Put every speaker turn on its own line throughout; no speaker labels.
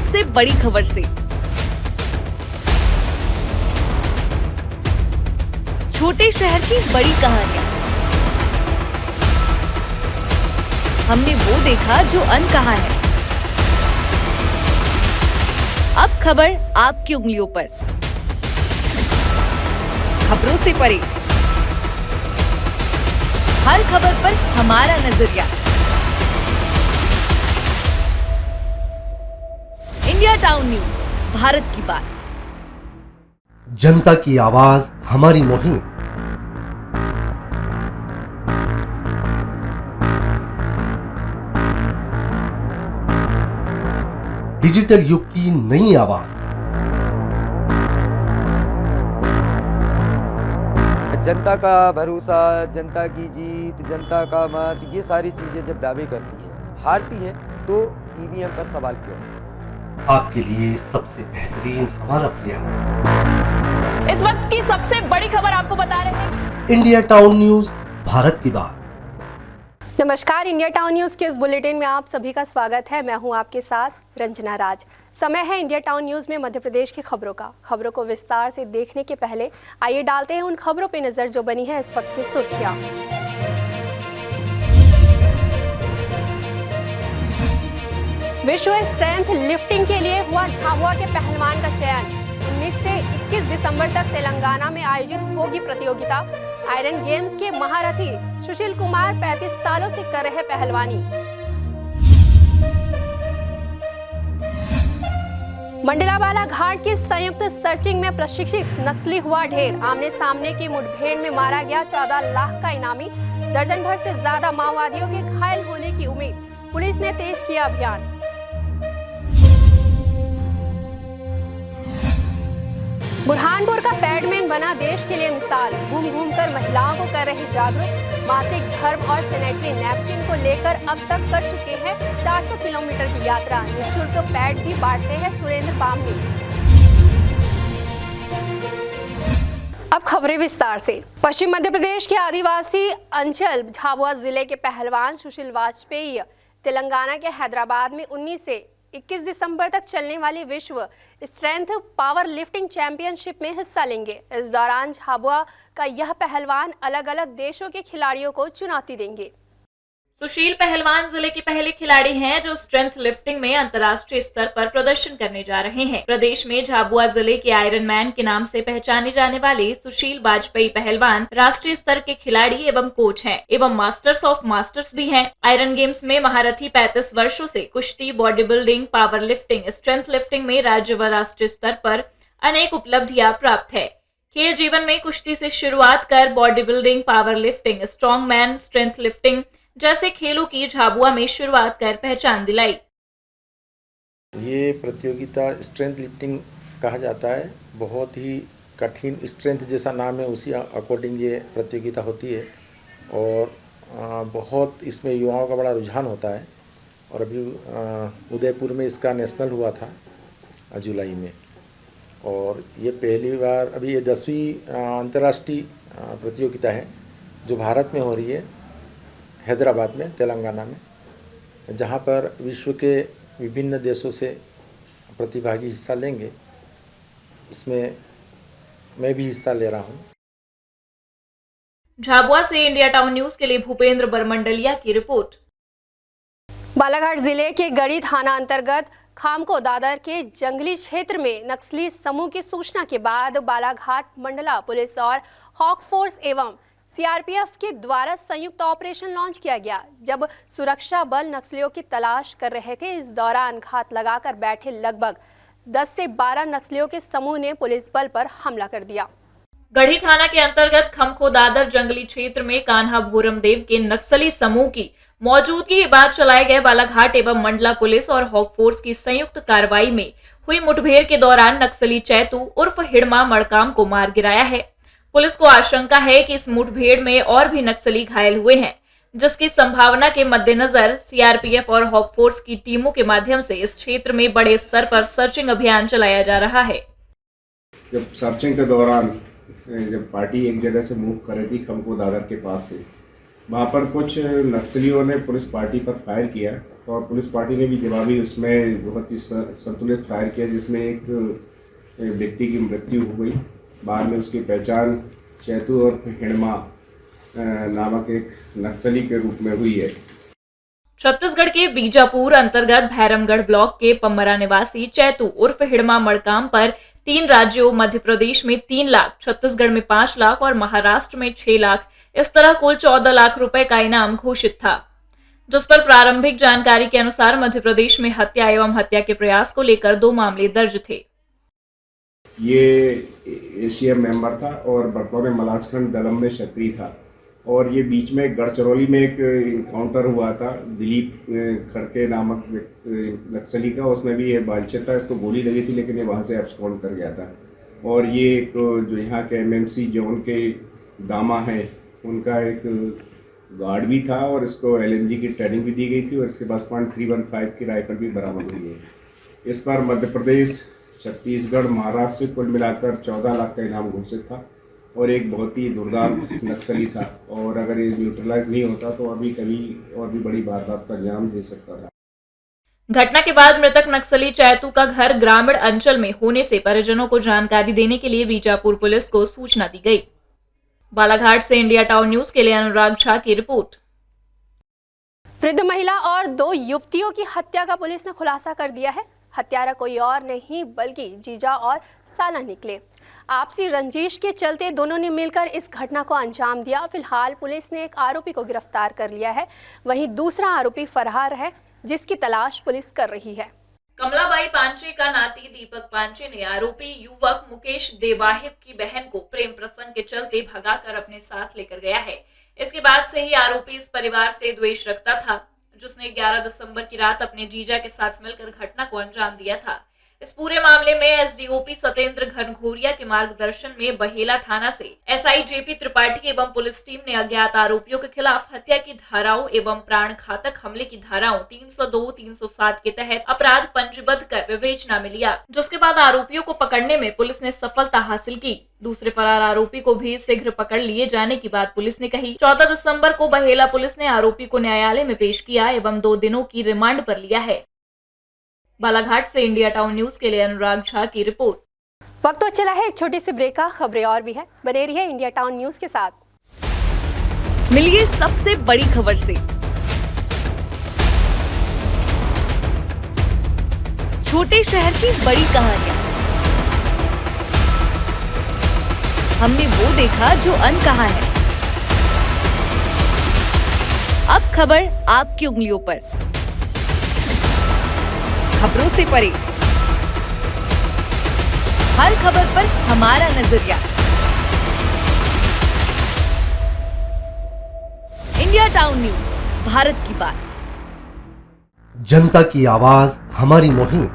सबसे बड़ी खबर से। छोटे शहर की बड़ी कहानियां। हमने वो देखा जो अनकहा है। अब खबर आपकी उंगलियों पर। खबरों से परे, हर खबर पर हमारा नजरिया। इंडिया टाउन न्यूज, भारत की बात।
जनता की आवाज हमारी मुहिम। डिजिटल युग की नई आवाज।
जनता का भरोसा, जनता की जीत, जनता का मत, ये सारी चीजें जब दावे करती है, हारती है, तो ईवीएम पर सवाल क्यों?
आपके लिए सबसे बेहतरीन हमारा प्रयास।
इस वक्त की सबसे बड़ी खबर आपको बता रहे हैं।
इंडिया टाउन न्यूज, भारत की बात।
नमस्कार, इंडिया टाउन न्यूज के इस बुलेटिन में आप सभी का स्वागत है। मैं हूं आपके साथ रंजना राज। समय है इंडिया टाउन न्यूज में मध्य प्रदेश की खबरों का। खबरों को विस्तार से देखने के पहले आइए डालते हैं उन खबरों पे नजर जो बनी है इस वक्त की सुर्खियां। विश्व स्ट्रेंथ लिफ्टिंग के लिए हुआ झाबुआ के पहलवान का चयन। 19 से 21 दिसंबर तक तेलंगाना में आयोजित होगी प्रतियोगिता। आयरन गेम्स के महारथी सुशील कुमार 35 सालों से कर रहे पहलवानी। मंडलावाला घाट की संयुक्त सर्चिंग में प्रशिक्षित नक्सली हुआ ढेर। आमने सामने की मुठभेड़ में मारा गया 14 लाख का इनामी। दर्जन भर से ज्यादा माओवादियों के घायल होने की उम्मीद। पुलिस ने तेज किया अभियान। बुरहानपुर का पैडमैन बना देश के लिए मिसाल। घूम घूम कर महिलाओं को कर रही जागरूक। मासिक धर्म और सैनिटरी नैपकिन को लेकर अब तक कर चुके हैं 400 किलोमीटर की यात्रा। निःशुल्क पैड भी बांटते हैं सुरेंद्र पामनी। अब खबरें विस्तार से। पश्चिम मध्य प्रदेश के आदिवासी अंचल झाबुआ जिले के पहलवान सुशील वाजपेयी तेलंगाना के हैदराबाद में 19 से 21 दिसंबर तक चलने वाली विश्व स्ट्रेंथ पावर लिफ्टिंग चैंपियनशिप में हिस्सा लेंगे। इस दौरान झाबुआ का यह पहलवान अलग अलग देशों के खिलाड़ियों को चुनौती देंगे।
सुशील पहलवान जिले के पहले खिलाड़ी हैं जो स्ट्रेंथ लिफ्टिंग में अंतर्राष्ट्रीय स्तर पर प्रदर्शन करने जा रहे हैं। प्रदेश में झाबुआ जिले के आयरन मैन के नाम से पहचाने जाने वाले सुशील वाजपेयी पहलवान राष्ट्रीय स्तर के खिलाड़ी एवं कोच हैं एवं मास्टर्स ऑफ मास्टर्स भी हैं। आयरन गेम्स में महारथी 35 वर्षों से कुश्ती, body building, power lifting, strength lifting में राज्य व राष्ट्रीय स्तर पर अनेक उपलब्धियां प्राप्त है। खेल जीवन में कुश्ती से शुरुआत कर body building, power lifting, strong man, strength lifting जैसे खेलों की झाबुआ में शुरुआत कर पहचान दिलाई।
ये प्रतियोगिता स्ट्रेंथ लिफ्टिंग कहा जाता है। बहुत ही कठिन, स्ट्रेंथ जैसा नाम है उसी अकॉर्डिंग ये प्रतियोगिता होती है और बहुत इसमें युवाओं का बड़ा रुझान होता है। और अभी उदयपुर में इसका नेशनल हुआ था जुलाई में और ये पहली बार, अभी ये 10वीं अंतर्राष्ट्रीय प्रतियोगिता है जो भारत में हो रही है, हैदराबाद में, तेलंगाना में, जहां पर विश्व के विभिन्न देशों से प्रतिभागी हिस्सा लेंगे। इसमें मैं भी हिस्सा ले रहा हूं।
झाबुआ से इंडिया टाउन न्यूज के लिए भूपेंद्र बरमंडलिया की रिपोर्ट।
बालाघाट जिले के गढ़ी थाना अंतर्गत खामको दादर के जंगली क्षेत्र में नक्सली समूह की सूचना के बाद बालाघाट मंडला पुलिस और हॉक फोर्स एवं सीआरपीएफ के द्वारा संयुक्त ऑपरेशन लॉन्च किया गया। जब सुरक्षा बल नक्सलियों की तलाश कर रहे थे, इस दौरान घात लगाकर बैठे लगभग 10 से 12 नक्सलियों के समूह ने पुलिस बल पर हमला कर दिया।
गढ़ी थाना के अंतर्गत खमको दादर जंगली क्षेत्र में कान्हा भोरमदेव के नक्सली समूह की मौजूदगी के बाद चलाए गए बालाघाट एवं मंडला पुलिस और हॉक फोर्स की संयुक्त कार्रवाई में हुई मुठभेड़ के दौरान नक्सली चैतू उर्फ हिड़मा मड़काम को मार गिराया है। पुलिस को आशंका है कि इस मुठभेड़ में और भी नक्सली घायल हुए हैं, जिसकी संभावना के मद्देनजर सीआरपीएफ और हॉक फोर्स की टीमों के माध्यम से इस क्षेत्र में बड़े स्तर पर सर्चिंग अभियान चलाया जा रहा है।
जब सर्चिंग के दौरान जब पार्टी एक जगह से मूव कर रही थी खमको दादर के पास से, वहाँ पर कुछ नक्सलियों ने पुलिस पार्टी पर फायर किया और पुलिस पार्टी ने भी जवाबी उसमें बहुत ही संतुलित फायर किया, जिसमें एक व्यक्ति की मृत्यु हो गई। बाद में उसकी पहचान चैतू और हिड़मा नामक एक नक्सली के रूप में हुई है।
छत्तीसगढ़ के बीजापुर अंतर्गत भैरमगढ़ ब्लॉक के पम्मरा निवासी चैतू उर्फ हिड़मा मड़काम पर 3 राज्यों मध्य प्रदेश में 3 लाख, छत्तीसगढ़ में 5 लाख और महाराष्ट्र में 6 लाख, इस तरह कुल 14 लाख रुपए का इनाम घोषित था, जिस पर प्रारंभिक जानकारी के अनुसार मध्य प्रदेश में हत्या एवं हत्या के प्रयास को लेकर 2 मामले दर्ज थे।
ये एसीएम मेंबर था और बतौर मलाजखंड दलम में क्षत्रिय था, और ये बीच में गढ़चिरौली में एक इनकाउंटर हुआ था दिलीप खड़के नामक नक्सली का। उसमें भी ये बांछित था, इसको गोली लगी थी, लेकिन ये वहाँ से एब्सकॉन्ड कर गया था। और ये एक जो यहाँ के एमएमसी जोन के दामा हैं, उनका एक गार्ड भी था, और इसको एलएनजी की ट्रेनिंग भी दी गई थी, और इसके पास .315 की राइफल भी बरामद हुई है। इस पर मध्य प्रदेश, छत्तीसगढ़, महाराष्ट्र से कुल मिलाकर 14 लाख का इनाम घोषित था, और एक बहुत ही दुर्दांत नक्सली था, और अगर ये न्यूट्रलाइज नहीं होता तो अभी कभी और भी बड़ी वारदात का अंजाम दे सकता था।
घटना के बाद मृतक नक्सली चैतू का घर ग्रामीण अंचल में होने से परिजनों को जानकारी देने के लिए बीजापुर पुलिस को सूचना दी गई। बालाघाट से इंडिया टाउन न्यूज के लिए अनुराग झा की रिपोर्ट।
वृद्ध महिला और 2 युवतियों की हत्या का पुलिस ने खुलासा कर दिया है। हत्यारा कोई और नहीं बल्कि जीजा और साला निकले। आपसी रंजिश के चलते दोनों ने मिलकर इस घटना को अंजाम दिया। फिलहाल पुलिस ने एक आरोपी को गिरफ्तार कर लिया है, वहीं दूसरा आरोपी फरार है, जिसकी तलाश पुलिस कर रही है।
कमलाबाई पांचे का नाती दीपक पांचे ने आरोपी युवक मुकेश देवाहिक की बहन को प्रेम प्रसंग के चलते भगाकर अपने साथ लेकर गया है। इसके बाद से ही आरोपी इस परिवार से द्वेष रखता था, जिसने 11 दिसंबर की रात अपने जीजा के साथ मिलकर घटना को अंजाम दिया था। इस पूरे मामले में एसडीओपी सत्येंद्र घनघोरिया के मार्गदर्शन में बहेला थाना से एसआई जेपी त्रिपाठी एवं पुलिस टीम ने अज्ञात आरोपियों के खिलाफ हत्या की धाराओं एवं प्राण घातक हमले की धाराओं 302, 307 के तहत अपराध पंजीबद्ध कर विवेचना में लिया, जिसके बाद आरोपियों को पकड़ने में पुलिस ने सफलता हासिल की। दूसरे फरार आरोपी को भी शीघ्र पकड़ लिए जाने की बात पुलिस ने कही। 14 दिसंबर को बहेला पुलिस ने आरोपी को न्यायालय में पेश किया एवं 2 दिनों की रिमांड पर लिया है। बालाघाट से इंडिया टाउन न्यूज के लिए अनुराग झा की रिपोर्ट।
वक्त तो चला है एक छोटी सी ब्रेक का, खबरें और भी है, बने रहिए इंडिया टाउन न्यूज के साथ।
मिलिए सबसे बड़ी खबर से। छोटे शहर की बड़ी कहानियां। हमने वो देखा जो अनकहा है। अब खबर आपकी उंगलियों पर, खबरों से परे, हर खबर पर हमारा नजरिया। इंडिया टाउन न्यूज, भारत की बात।
जनता की आवाज हमारी मुहिम।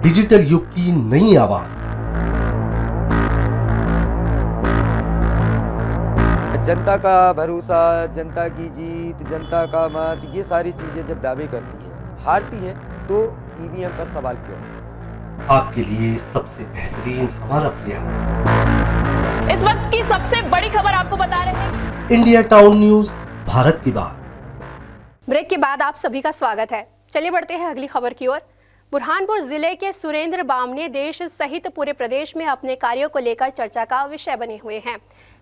डिजिटल युग की नई आवाज।
जनता का भरोसा, जनता की जीत, जनता का मत, ये सारी चीजें जब दावे करती है, हारती है, तो ईवीएम पर सवाल क्यों?
आपके लिए सबसे बेहतरीन हमारा प्रयास।
इस वक्त की सबसे बड़ी खबर आपको बता रहे हैं।
इंडिया टाउन न्यूज, भारत की बात।
ब्रेक के बाद आप सभी का स्वागत है। चलिए बढ़ते हैं अगली खबर की ओर। बुरहानपुर जिले के सुरेंद्र बामने देश सहित पूरे प्रदेश में अपने कार्यों को लेकर चर्चा का विषय बने हुए हैं।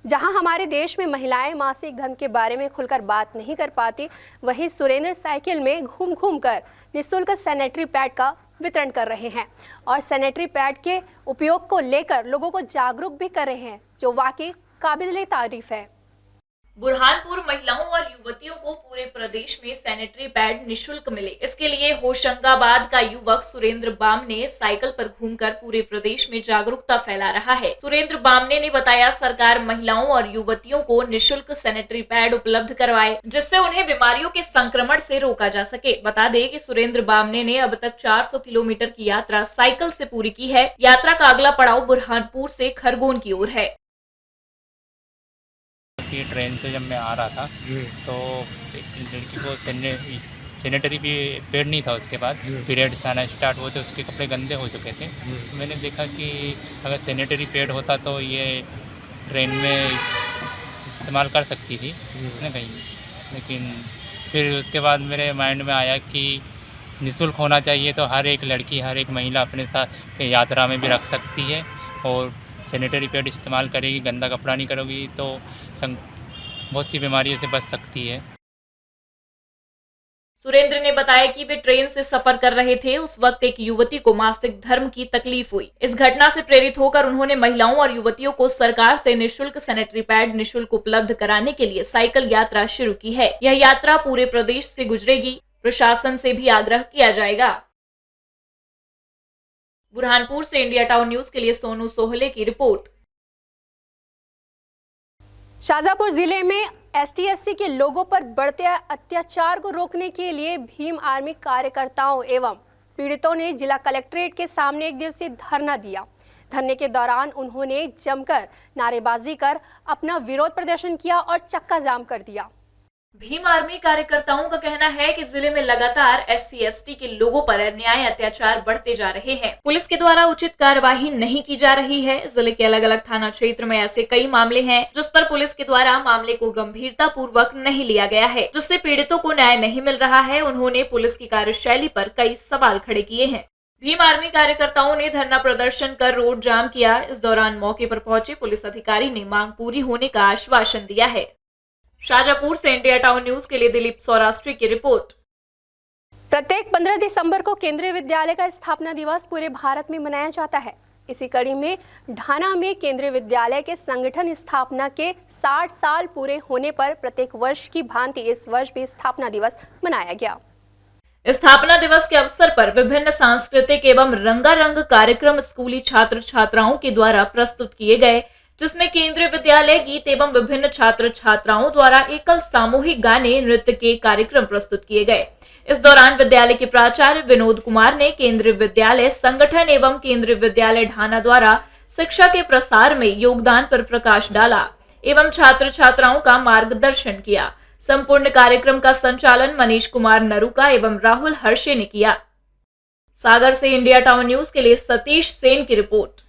जहां हमारे देश में महिलाएं मासिक धर्म के बारे में खुलकर बात नहीं कर पाती, वहीं सुरेंद्र साइकिल में घूम घूम कर निःशुल्क सैनिटरी पैड का वितरण कर रहे हैं और सैनिटरी पैड के उपयोग को लेकर लोगों को जागरूक भी कर रहे हैं, जो वाकई काबिल तारीफ है।
बुरहानपुर महिलाओं और युवतियों को पूरे प्रदेश में सैनिटरी पैड निशुल्क मिले, इसके लिए होशंगाबाद का युवक सुरेंद्र बामने साइकिल पर घूमकर पूरे प्रदेश में जागरूकता फैला रहा है। सुरेंद्र बामने ने बताया, सरकार महिलाओं और युवतियों को निशुल्क सैनिटरी पैड उपलब्ध करवाए, जिससे उन्हें बीमारियों के संक्रमण से रोका जा सके। बता दें कि सुरेंद्र बामने ने अब तक 400 किलोमीटर की यात्रा साइकिल से पूरी की है। यात्रा का अगला पड़ाव बुरहानपुर से खरगोन की ओर है।
ट्रेन से जब मैं आ रहा था तो एक लड़की को सैनिटरी भी पैड नहीं था। उसके बाद पीरियड्स आना स्टार्ट हुए थे, उसके कपड़े गंदे हो चुके थे। तो मैंने देखा कि अगर सैनिटरी पैड होता तो ये ट्रेन में इस्तेमाल कर सकती थी ना कहीं। लेकिन फिर उसके बाद मेरे माइंड में आया कि निःशुल्क होना चाहिए, तो हर एक लड़की, हर एक महिला अपने साथ यात्रा में भी रख सकती है और सैनिटरी पैड इस्तेमाल करेगी, गंदा कपड़ा नहीं करोगी तो बहुत सी बीमारियों से बच सकती है।
सुरेंद्र ने बताया कि वे ट्रेन से सफर कर रहे थे। उस वक्त एक युवती को मासिक धर्म की तकलीफ हुई। इस घटना से प्रेरित होकर उन्होंने महिलाओं और युवतियों को सरकार से निःशुल्क सैनिटरी पैड निःशुल्क उपलब्ध कराने के लिए साइकिल यात्रा शुरू की है। यह यात्रा पूरे प्रदेश से गुजरेगी। प्रशासन से भी आग्रह किया जाएगा। बुरहानपुर से इंडिया टाउन न्यूज के लिए सोनू सोहले की रिपोर्ट।
शाहजहांपुर जिले में एसटी/एससी के लोगों पर बढ़ते अत्याचार को रोकने के लिए भीम आर्मी कार्यकर्ताओं एवं पीड़ितों ने जिला कलेक्ट्रेट के सामने एक दिवसीय धरना दिया। धरने के दौरान उन्होंने जमकर नारेबाजी कर अपना विरोध प्रदर्शन किया और चक्का जाम कर दिया।
भीम आर्मी कार्यकर्ताओं का कहना है कि जिले में लगातार SC/ST के लोगों पर अन्याय अत्याचार बढ़ते जा रहे हैं। पुलिस के द्वारा उचित कार्यवाही नहीं की जा रही है। जिले के अलग अलग थाना क्षेत्र में ऐसे कई मामले हैं जिस पर पुलिस के द्वारा मामले को गंभीरता पूर्वक नहीं लिया गया है, जिससे पीड़ितों को न्याय नहीं मिल रहा है। उन्होंने पुलिस की कार्यशैली पर कई सवाल खड़े किए हैं। भीम आर्मी कार्यकर्ताओं ने धरना प्रदर्शन कर रोड जाम किया। इस दौरान मौके पर पहुंचे पुलिस अधिकारी ने मांग पूरी होने का आश्वासन दिया है। शाहजहांपुर से इंडिया टाउन न्यूज के लिए दिलीप सौराष्ट्री की रिपोर्ट।
प्रत्येक 15 दिसंबर को केंद्रीय विद्यालय का स्थापना दिवस पूरे भारत में मनाया जाता है। इसी कड़ी में ढाना में केंद्रीय विद्यालय के संगठन स्थापना के 60 साल पूरे होने पर प्रत्येक वर्ष की भांति इस वर्ष भी स्थापना दिवस मनाया गया।
स्थापना दिवस के अवसर पर विभिन्न सांस्कृतिक एवं रंगारंग कार्यक्रम स्कूली छात्र छात्राओं के द्वारा प्रस्तुत किए गए, जिसमें केंद्रीय विद्यालय गीत एवं विभिन्न छात्र छात्राओं द्वारा एकल सामूहिक गाने नृत्य के कार्यक्रम प्रस्तुत किए गए। इस दौरान विद्यालय के प्राचार्य विनोद कुमार ने केंद्रीय विद्यालय संगठन एवं केंद्रीय विद्यालय ढाना द्वारा शिक्षा के प्रसार में योगदान पर प्रकाश डाला एवं छात्र छात्राओं का मार्गदर्शन किया। संपूर्ण कार्यक्रम का संचालन मनीष कुमार नरूका एवं राहुल हर्षे ने किया। सागर से इंडिया टाउन न्यूज के लिए सतीश सेन की रिपोर्ट।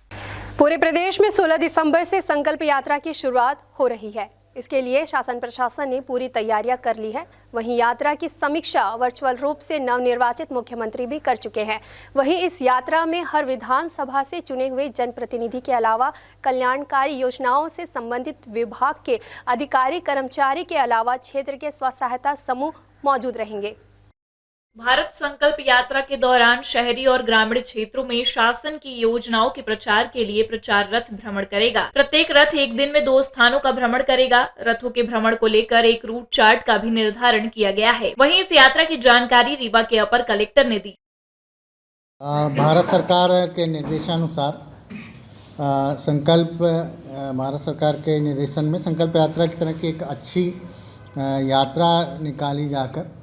पूरे प्रदेश में 16 दिसंबर से संकल्प यात्रा की शुरुआत हो रही है। इसके लिए शासन प्रशासन ने पूरी तैयारियां कर ली है। वहीं यात्रा की समीक्षा वर्चुअल रूप से नवनिर्वाचित मुख्यमंत्री भी कर चुके हैं। वहीं इस यात्रा में हर विधानसभा से चुने हुए जनप्रतिनिधि के अलावा कल्याणकारी योजनाओं से संबंधित विभाग के अधिकारी कर्मचारी के अलावा क्षेत्र के स्व सहायता समूह मौजूद रहेंगे।
भारत संकल्प यात्रा के दौरान शहरी और ग्रामीण क्षेत्रों में शासन की योजनाओं के प्रचार के लिए प्रचार रथ भ्रमण करेगा। प्रत्येक रथ एक दिन में 2 स्थानों का भ्रमण करेगा। रथों के भ्रमण को लेकर एक रूट चार्ट का भी निर्धारण किया गया है। वहीं इस यात्रा की जानकारी रीवा के अपर कलेक्टर ने दी।
भारत सरकार के निर्देशानुसार भारत सरकार के निर्देशन में संकल्प यात्रा की तरह की एक अच्छी यात्रा निकाली जाकर,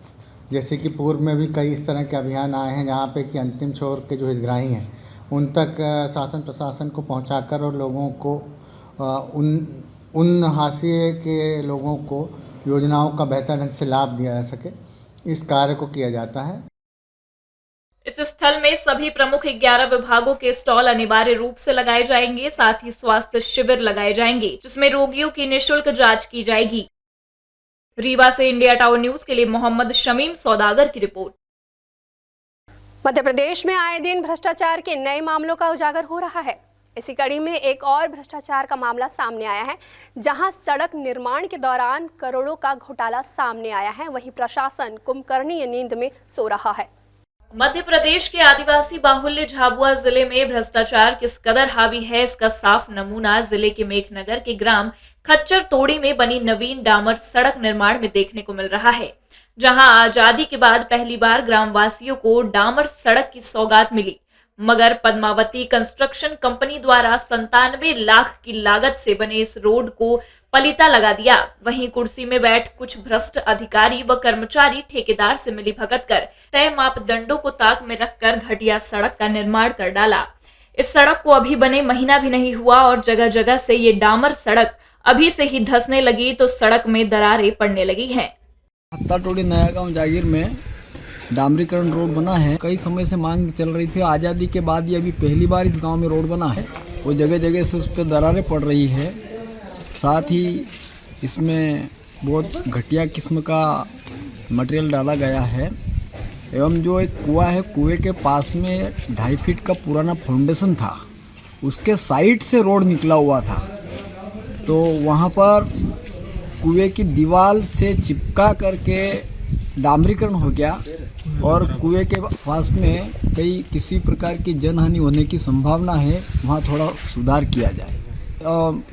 जैसे कि पूर्व में भी कई इस तरह के अभियान आए हैं जहाँ पे कि अंतिम छोर के जो हितग्राही हैं उन तक शासन प्रशासन को पहुँचाकर और लोगों को उन हाशिए के लोगों को योजनाओं का बेहतर ढंग से लाभ दिया जा सके, इस कार्य को किया जाता है।
इस स्थल में सभी प्रमुख 11 विभागों के स्टॉल अनिवार्य रूप से लगाए जाएंगे। साथ ही स्वास्थ्य शिविर लगाए जाएंगे जिसमें रोगियों की निःशुल्क जांच की जाएगी। रीवा से इंडिया टाउन न्यूज के लिए मोहम्मद शमीम सौदागर की रिपोर्ट।
मध्य प्रदेश में आए दिन भ्रष्टाचार के नए मामलों का उजागर हो रहा है। इसी कड़ी में एक और भ्रष्टाचार का मामला सामने आया है, जहां सड़क निर्माण के दौरान करोड़ों का घोटाला सामने आया है। वहीं प्रशासन कुंभकर्णीय नींद में सो रहा है।
मध्य प्रदेश के आदिवासी बाहुल्य झाबुआ जिले में भ्रष्टाचार किस कदर हावी है, इसका साफ नमूना जिले के मेघनगर के ग्राम खच्चर तोड़ी में बनी नवीन डामर सड़क निर्माण में देखने को मिल रहा है, जहां आजादी के बाद पहली बार ग्रामवासियों को डामर सड़क की सौगात मिली। मगर पद्मावती कंस्ट्रक्शन कंपनी द्वारा 97 लाख की लागत से बने इस रोड को पलीता लगा दिया। वहीं कुर्सी में बैठ कुछ भ्रष्ट अधिकारी व कर्मचारी ठेकेदार से मिलीभगत कर तय मापदंडों को ताक में रखकर घटिया सड़क का निर्माण कर डाला। इस सड़क को अभी बने महीना भी नहीं हुआ और जगह जगह से ये डामर सड़क अभी से ही धंसने लगी तो सड़क में दरारें पड़ने लगी हैं।
हत्ता टोड़ी नया गांव जागीर में डामरीकरण रोड बना है। कई समय से मांग चल रही थी, आज़ादी के बाद ये अभी पहली बार इस गांव में रोड बना है। वो जगह जगह से उस पर दरारें पड़ रही है। साथ ही इसमें बहुत घटिया किस्म का मटेरियल डाला गया है। एवं जो एक कुआं है, कुएं के पास में 2.5 फीट का पुराना फाउंडेशन था, उसके साइड से रोड निकला हुआ था। तो वहाँ पर कुएं की दीवार से चिपका करके डामरीकरण हो गया और कुएं के पास में किसी प्रकार की जनहानि होने की संभावना है। वहाँ थोड़ा सुधार किया जाए,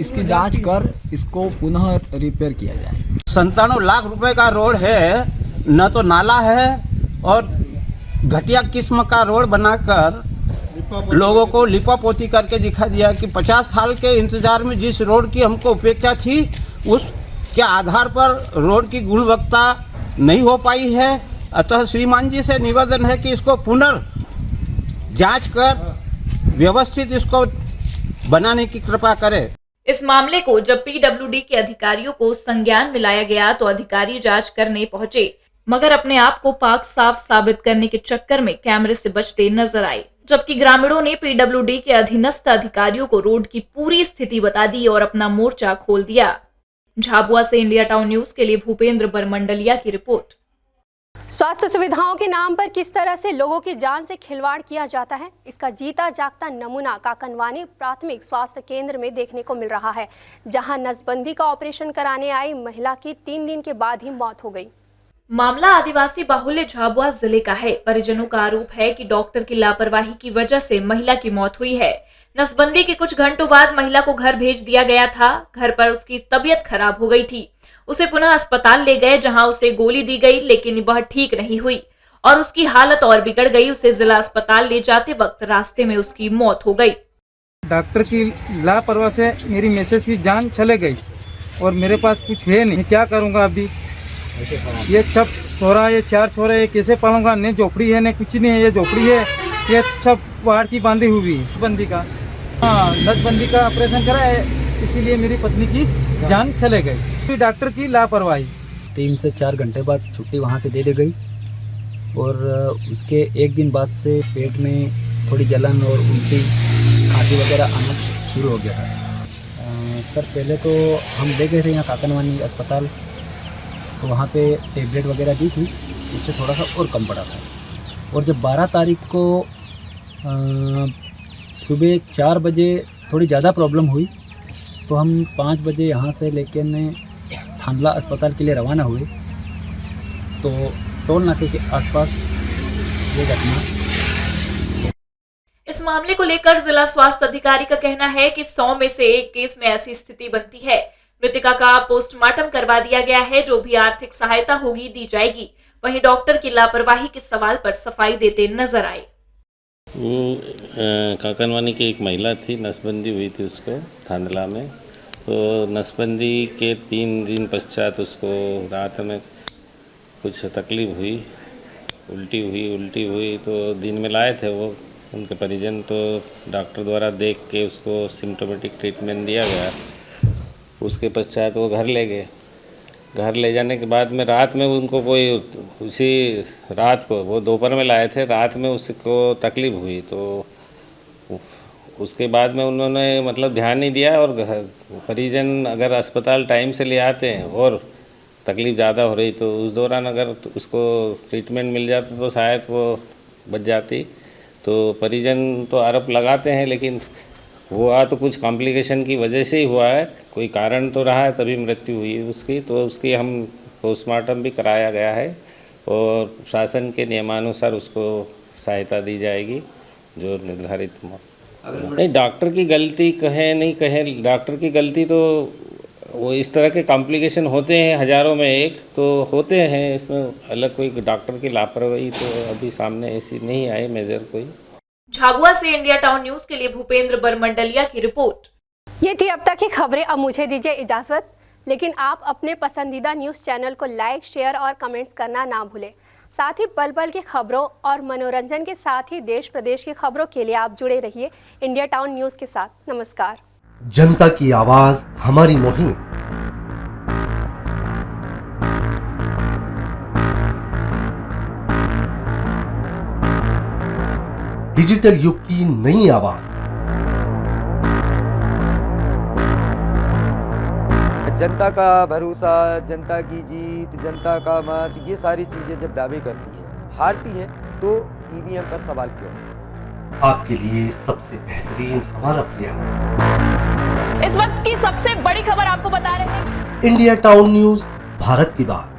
इसकी जांच कर इसको पुनः रिपेयर किया जाए।
97 लाख रुपए का रोड है, न तो नाला है और घटिया किस्म का रोड बनाकर लोगों को लिपापोती करके दिखा दिया कि 50 साल के इंतजार में जिस रोड की हमको उपेक्षा थी, उसके आधार पर रोड की गुणवत्ता नहीं हो पाई है। अतः श्रीमान जी से निवेदन है कि इसको पुनर्जांच कर व्यवस्थित इसको बनाने की कृपा करें।
इस मामले को जब पीडब्ल्यूडी के अधिकारियों को संज्ञान में लाया गया तो अधिकारी जांच करने पहुंचे, मगर अपने आप को पाक साफ साबित करने के चक्कर में कैमरे से बचते नजर आए। जबकि ग्रामीणों ने पीडब्ल्यूडी के अधीनस्थ अधिकारियों को रोड की पूरी स्थिति बता दी और अपना मोर्चा खोल दिया। झाबुआ से इंडिया टाउन न्यूज के लिए भूपेंद्र बरमंडलिया की रिपोर्ट।
स्वास्थ्य सुविधाओं के नाम पर किस तरह से लोगों की जान से खिलवाड़ किया जाता है, इसका जीता जागता नमूना काकनवानी प्राथमिक स्वास्थ्य केंद्र में देखने को मिल रहा है, जहां नसबंदी का ऑपरेशन कराने आई महिला की 3 दिन के बाद ही मौत हो गई।
मामला आदिवासी बाहुल्य झाबुआ जिले का है। परिजनों का आरोप है कि डॉक्टर की लापरवाही की वजह से महिला की मौत हुई है। नसबंदी के कुछ घंटों बाद महिला को घर भेज दिया गया था। घर पर उसकी तबीयत खराब हो गई थी। उसे पुनः अस्पताल ले गए, जहां उसे गोली दी गई, लेकिन वह ठीक नहीं हुई और उसकी हालत और बिगड़ गई। उसे जिला अस्पताल ले जाते वक्त रास्ते में उसकी मौत हो गई।
डॉक्टर की लापरवाही से मेरी मिसेस की जान चले गई और मेरे पास कुछ है नहीं, क्या करूँगा अभी? ये सब छोरा, ये 4 छोरे, ये कैसे पालूंगा? न झोपड़ी है न कुछ नहीं है, ये झोपड़ी है, ये सब पहाड़ की बांधी हुई है। बंदी का नसबंदी का ऑपरेशन करा है, इसीलिए मेरी पत्नी की जान चले गई। डॉक्टर की लापरवाही।
3 से 4 घंटे बाद छुट्टी वहाँ से दे दी गई और उसके 1 दिन बाद से पेट में थोड़ी जलन और उल्टी खांसी वगैरह आना शुरू हो गया था। सर पहले तो हम ले गए थे यहाँ काकनवानी अस्पताल, तो वहाँ पे टेबलेट वगैरह दी थी, उससे थोड़ा सा और कम पड़ा था। और जब 12 तारीख को सुबह 4 बजे थोड़ी ज़्यादा प्रॉब्लम हुई तो हम 5 बजे यहाँ से लेकर थानला अस्पताल के लिए रवाना हुए। तो टोल नाके के आसपास ये घटना।
इस मामले को लेकर जिला स्वास्थ्य अधिकारी का कहना है कि 100 में से 1 केस में ऐसी स्थिति बनती है। मृतिका का पोस्टमार्टम करवा दिया गया है, जो भी आर्थिक सहायता होगी दी जाएगी। वहीं डॉक्टर की लापरवाही के सवाल पर सफाई देते नजर आए।
वो काकनवानी की एक महिला थी, नसबंदी हुई थी उसको थांदला में। तो नसबंदी के 3 दिन पश्चात उसको रात में कुछ तकलीफ हुई, उल्टी हुई तो दिन में लाए थे वो उनके परिजन। तो डॉक्टर द्वारा देख के उसको सिम्टोमेटिक ट्रीटमेंट दिया गया। उसके पश्चात वो घर ले गए। घर ले जाने के बाद में रात में उनको कोई उसी रात को, वो दोपहर में लाए थे, रात में उसको तकलीफ हुई। तो उसके बाद में उन्होंने मतलब ध्यान नहीं दिया और परिजन अगर अस्पताल टाइम से ले आते हैं और तकलीफ़ ज़्यादा हो रही तो उस दौरान अगर उसको ट्रीटमेंट मिल जाता तो शायद वो बच जाती। तो परिजन तो आरोप लगाते हैं, लेकिन हुआ तो कुछ कॉम्प्लिकेशन की वजह से ही हुआ है, कोई कारण तो रहा है तभी मृत्यु हुई उसकी। तो उसकी हम पोस्टमार्टम भी कराया गया है और शासन के नियमानुसार उसको सहायता दी जाएगी जो निर्धारित। नहीं, डॉक्टर की गलती कहें नहीं कहें, डॉक्टर की गलती तो वो इस तरह के कॉम्प्लिकेशन होते हैं, हज़ारों में एक तो होते हैं। इसमें अलग कोई डॉक्टर की लापरवाही तो अभी सामने ऐसी नहीं आई मेजर कोई।
झाबुआ से इंडिया टाउन न्यूज के लिए भूपेंद्र बरमंडलिया की रिपोर्ट।
ये थी अब तक की खबरें। अब मुझे दीजिए इजाजत, लेकिन आप अपने पसंदीदा न्यूज़ चैनल को लाइक, शेयर और कमेंट्स करना ना भूलें। साथ ही पल पल की खबरों और मनोरंजन के साथ ही देश प्रदेश की खबरों के लिए आप जुड़े रहिए इंडिया टाउन न्यूज़ के साथ। नमस्कार।
जनता की आवाज हमारी मुहिम। डिजिटल युग की नई आवाज।
जनता का भरोसा, जनता की जीत, जनता का मत, ये सारी चीजें जब दावे करती है, हारती है, तो ईवीएम पर सवाल क्यों?
आपके लिए सबसे बेहतरीन हमारा प्रयास।
इस वक्त की सबसे बड़ी खबर आपको बता रहे हैं।
इंडिया टाउन न्यूज, भारत की बात।